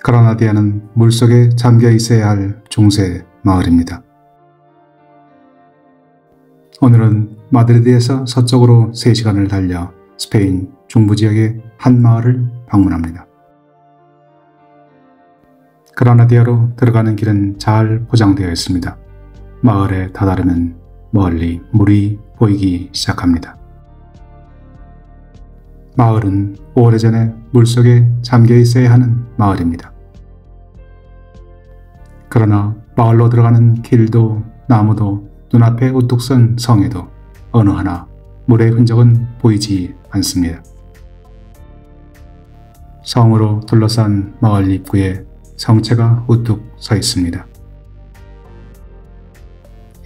그라나디아는 물속에 잠겨 있어야 할 중세 마을입니다. 오늘은 마드리드에서 서쪽으로 3시간을 달려 스페인 중부 지역의 한 마을을 방문합니다. 그라나디아로 들어가는 길은 잘 포장되어 있습니다. 마을에 다다르면 멀리 물이 보이기 시작합니다. 마을은 오래전에 물속에 잠겨 있어야 하는 마을입니다. 그러나 마을로 들어가는 길도 나무도 눈앞에 우뚝 선 성에도 어느 하나 물의 흔적은 보이지 않습니다. 성으로 둘러싼 마을 입구에 성체가 우뚝 서 있습니다.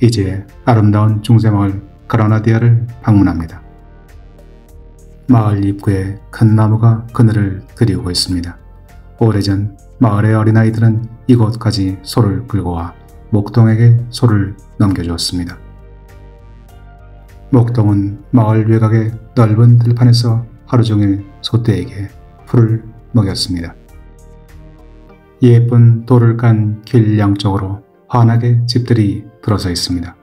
이제 아름다운 중세마을 그라나디아를 방문합니다. 마을 입구에 큰 나무가 그늘을 드리우고 있습니다. 오래전 마을의 어린아이들은 이곳까지 소를 끌고 와 목동에게 소를 넘겨주었습니다. 목동은 마을 외곽의 넓은 들판에서 하루 종일 소떼에게 풀을 먹였습니다. 예쁜 돌을 깐 길 양쪽으로 환하게 집들이 들어서 있습니다.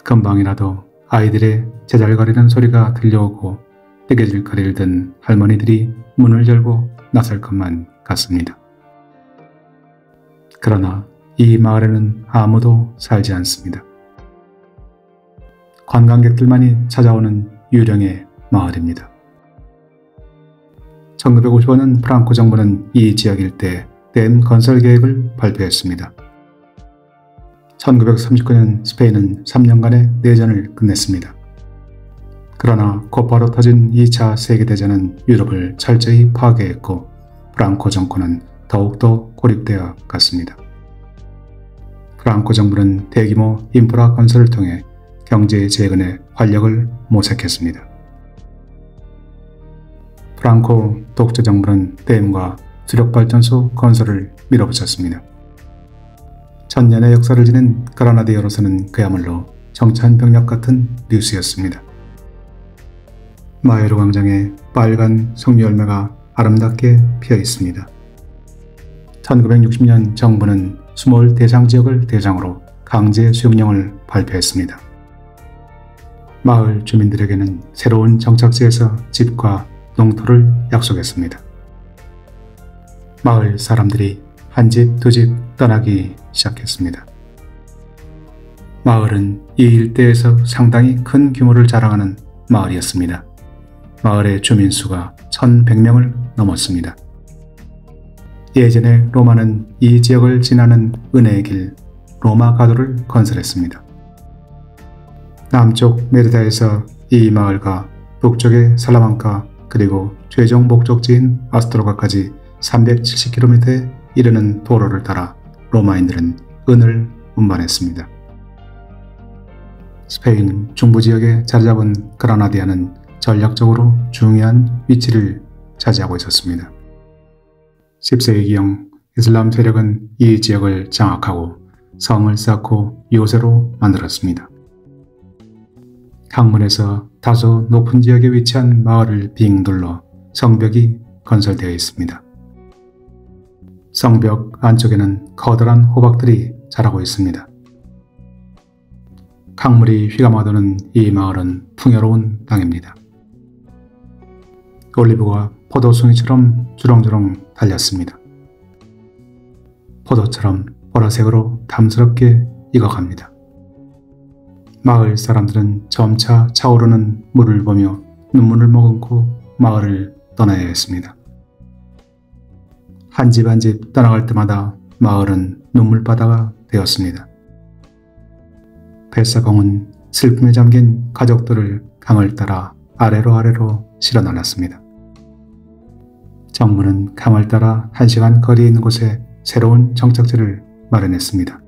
금방이라도 아이들의 제잘거리는 소리가 들려오고 뜨개질거리를 든 할머니들이 문을 열고 나설 것만 같습니다. 그러나 이 마을에는 아무도 살지 않습니다. 관광객들만이 찾아오는 유령의 마을입니다. 1955년 프랑코 정부는 이 지역 일대에 댐 건설 계획을 발표했습니다. 1939년 스페인은 3년간의 내전을 끝냈습니다. 그러나 곧바로 터진 2차 세계대전은 유럽을 철저히 파괴했고 프랑코 정권은 더욱더 고립되어 갔습니다. 프랑코 정부는 대규모 인프라 건설을 통해 경제 재건에 활력을 모색했습니다. 프랑코 독재 정부는 댐과 수력발전소 건설을 밀어붙였습니다. 천년의 역사를 지닌 그라나디아로서는 그야말로 정찬병력 같은 뉴스였습니다. 마에로 광장에 빨간 석류열매가 아름답게 피어 있습니다. 1960년 정부는 스몰 대상 지역을 대상으로 강제 수용령을 발표했습니다. 마을 주민들에게는 새로운 정착지에서 집과 농토를 약속했습니다. 마을 사람들이 한 집, 두 집 떠나기 시작했습니다. 마을은 이 일대에서 상당히 큰 규모를 자랑하는 마을이었습니다. 마을의 주민 수가 1100명을 넘었습니다. 예전에 로마는 이 지역을 지나는 은혜의 길 로마 가도를 건설했습니다. 남쪽 메르다에서 이 마을과 북쪽의 살라망카 그리고 최종 목적지인 아스토로가까지 370km에 이르는 도로를 따라 로마인들은 은을 운반했습니다. 스페인 중부지역에 자리잡은 그라나디아는 전략적으로 중요한 위치를 차지하고 있었습니다. 10세기경 이슬람 세력은 이 지역을 장악하고 성을 쌓고 요새로 만들었습니다. 강문에서 다소 높은 지역에 위치한 마을을 빙 둘러 성벽이 건설되어 있습니다. 성벽 안쪽에는 커다란 호박들이 자라고 있습니다. 강물이 휘감아도는 이 마을은 풍요로운 땅입니다. 올리브가 포도송이처럼 주렁주렁 달렸습니다. 포도처럼 보라색으로 탐스럽게 익어갑니다. 마을 사람들은 점차 차오르는 물을 보며 눈물을 머금고 마을을 떠나야 했습니다. 한 집 한 집 떠나갈 때마다 마을은 눈물바다가 되었습니다. 뱃사공은 슬픔에 잠긴 가족들을 강을 따라 아래로 실어 나눴습니다. 정부는 강을 따라 1시간 거리에 있는 곳에 새로운 정착지를 마련했습니다.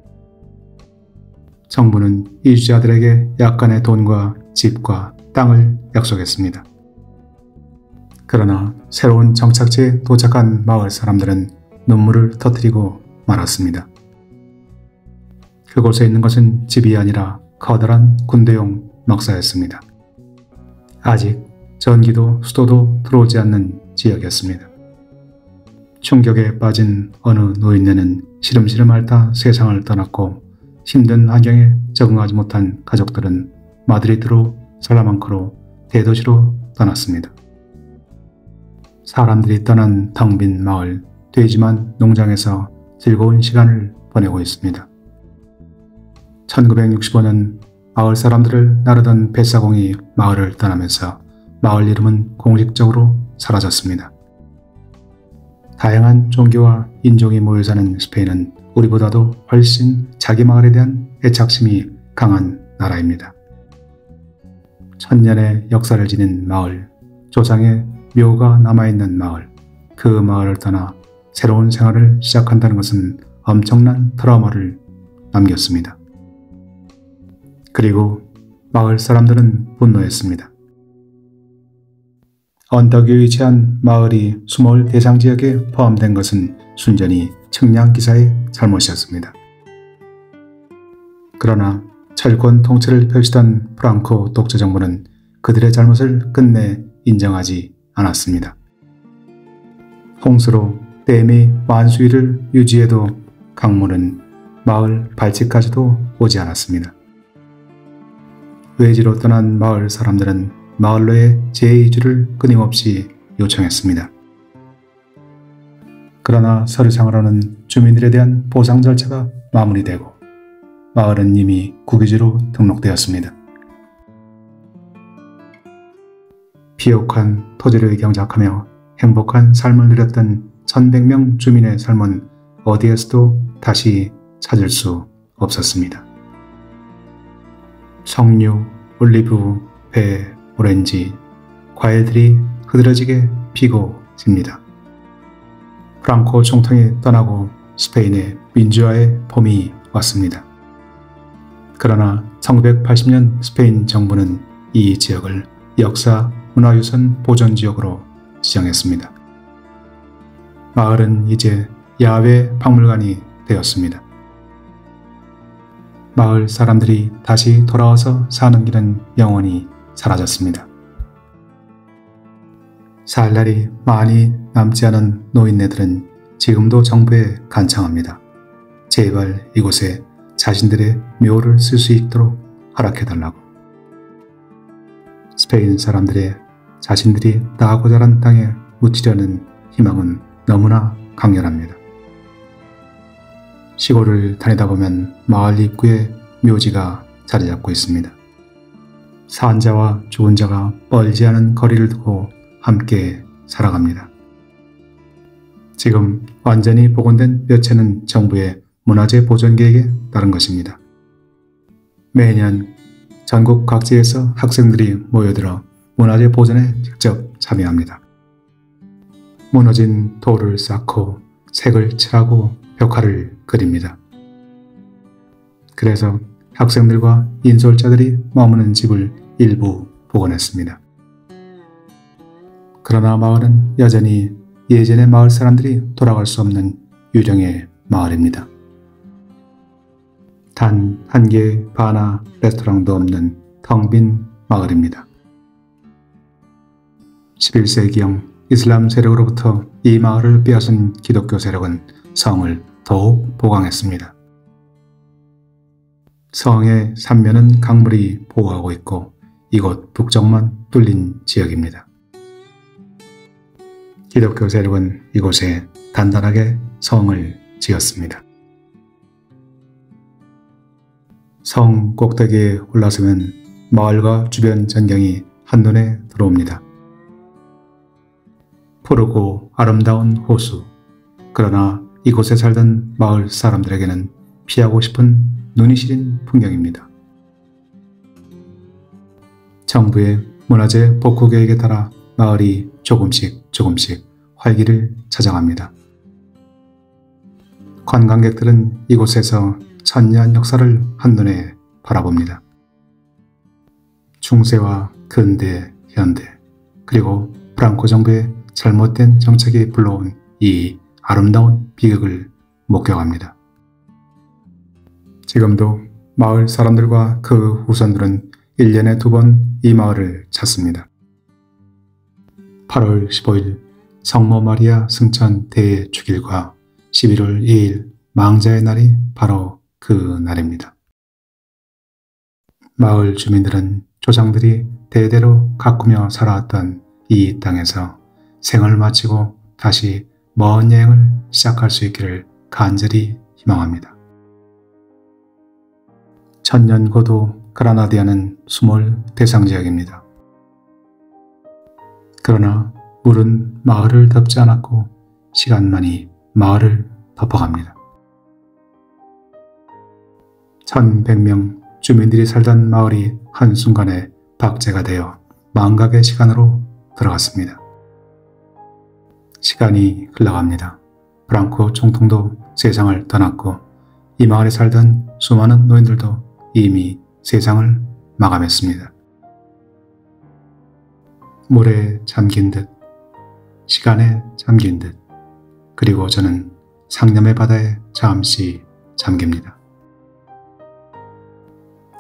정부는 이주자들에게 약간의 돈과 집과 땅을 약속했습니다. 그러나 새로운 정착지에 도착한 마을 사람들은 눈물을 터뜨리고 말았습니다. 그곳에 있는 것은 집이 아니라 커다란 군대용 넉사였습니다. 아직 전기도 수도도 들어오지 않는 지역이었습니다. 충격에 빠진 어느 노인네는 시름시름 앓다 세상을 떠났고 힘든 환경에 적응하지 못한 가족들은 마드리드로 살라망카로 대도시로 떠났습니다. 사람들이 떠난 텅 빈 마을 돼지만 농장에서 즐거운 시간을 보내고 있습니다. 1965년 마을 사람들을 나르던 뱃사공이 마을을 떠나면서 마을 이름은 공식적으로 사라졌습니다. 다양한 종교와 인종이 모여 사는 스페인은 우리보다도 훨씬 자기 마을에 대한 애착심이 강한 나라입니다. 천년의 역사를 지닌 마을, 조상의 묘가 남아있는 마을, 그 마을을 떠나 새로운 생활을 시작한다는 것은 엄청난 트라우마를 남겼습니다. 그리고 마을 사람들은 분노했습니다. 언덕 위에 위치한 마을이 수몰 대상 지역에 포함된 것은 순전히 측량 기사의 잘못이었습니다. 그러나 철권 통치를 펼치던 프랑코 독재 정부는 그들의 잘못을 끝내 인정하지 않았습니다. 홍수로 댐이 완수위를 유지해도 강물은 마을 발치까지도 오지 않았습니다. 외지로 떠난 마을 사람들은 마을로의 재이주를 끊임없이 요청했습니다. 그러나 서류상으로는 주민들에 대한 보상 절차가 마무리되고 마을은 이미 국유지로 등록되었습니다. 비옥한 토지를 경작하며 행복한 삶을 누렸던 1100명 주민의 삶은 어디에서도 다시 찾을 수 없었습니다. 석류, 올리브, 배, 오렌지, 과일들이 흐드러지게 피고 집니다. 프랑코 총통이 떠나고 스페인의 민주화의 봄이 왔습니다. 그러나 1980년 스페인 정부는 이 지역을 역사 문화유산 보존지역으로 지정했습니다. 마을은 이제 야외 박물관이 되었습니다. 마을 사람들이 다시 돌아와서 사는 길은 영원히 사라졌습니다. 살 날이 많이 남지 않은 노인네들은 지금도 정부에 간청합니다. 제발 이곳에 자신들의 묘를 쓸 수 있도록 허락해달라고. 스페인 사람들의 자신들이 나고 자란 땅에 묻히려는 희망은 너무나 강렬합니다. 시골을 다니다 보면 마을 입구에 묘지가 자리 잡고 있습니다. 산 자와 죽은 자가 멀지 않은 거리를 두고 함께 살아갑니다. 지금 완전히 복원된 몇 채는 정부의 문화재 보존 계획에 따른 것입니다. 매년 전국 각지에서 학생들이 모여들어 문화재 보존에 직접 참여합니다. 무너진 돌을 쌓고 색을 칠하고 벽화를 그립니다. 그래서 학생들과 인솔자들이 머무는 집을 일부 복원했습니다. 그러나 마을은 여전히 예전의 마을 사람들이 돌아갈 수 없는 유령의 마을입니다. 단 한 개의 바나 레스토랑도 없는 텅 빈 마을입니다. 11세기형 이슬람 세력으로부터 이 마을을 빼앗은 기독교 세력은 성을 더욱 보강했습니다. 성의 삼면은 강물이 보호하고 있고 이곳 북쪽만 뚫린 지역입니다. 기독교 세력은 이곳에 단단하게 성을 지었습니다. 성 꼭대기에 올라서면 마을과 주변 전경이 한눈에 들어옵니다. 푸르고 아름다운 호수, 그러나 이곳에 살던 마을 사람들에게는 피하고 싶은 눈이 시린 풍경입니다. 정부의 문화재 복구 계획에 따라 마을이 조금씩 활기를 찾아갑니다. 관광객들은 이곳에서 천년 역사를 한눈에 바라봅니다. 중세와 근대, 현대, 그리고 프랑코 정부의 잘못된 정책이 불러온 이 아름다운 비극을 목격합니다. 지금도 마을 사람들과 그 후손들은 1년에 2번 이 마을을 찾습니다. 8월 15일 성모 마리아 승천 대축일과 11월 2일 망자의 날이 바로 그 날입니다. 마을 주민들은 조상들이 대대로 가꾸며 살아왔던 이 땅에서 생을 마치고 다시 먼 여행을 시작할 수 있기를 간절히 희망합니다. 천년고도 그라나디아는 수몰 대상지역입니다. 그러나 물은 마을을 덮지 않았고 시간만이 마을을 덮어갑니다. 1100명 주민들이 살던 마을이 한순간에 박제가 되어 망각의 시간으로 들어갔습니다. 시간이 흘러갑니다. 프랑코 총통도 세상을 떠났고 이 마을에 살던 수많은 노인들도 이미 세상을 마감했습니다. 물에 잠긴 듯, 시간에 잠긴 듯, 그리고 저는 상념의 바다에 잠시 잠깁니다.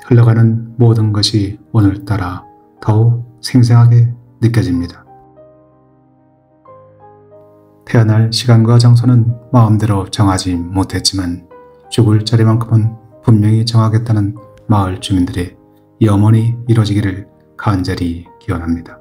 흘러가는 모든 것이 오늘따라 더욱 생생하게 느껴집니다. 태어날 시간과 장소는 마음대로 정하지 못했지만 죽을 자리만큼은 분명히 정하겠다는 마을 주민들의 염원이 이루어지기를 간절히 기원합니다.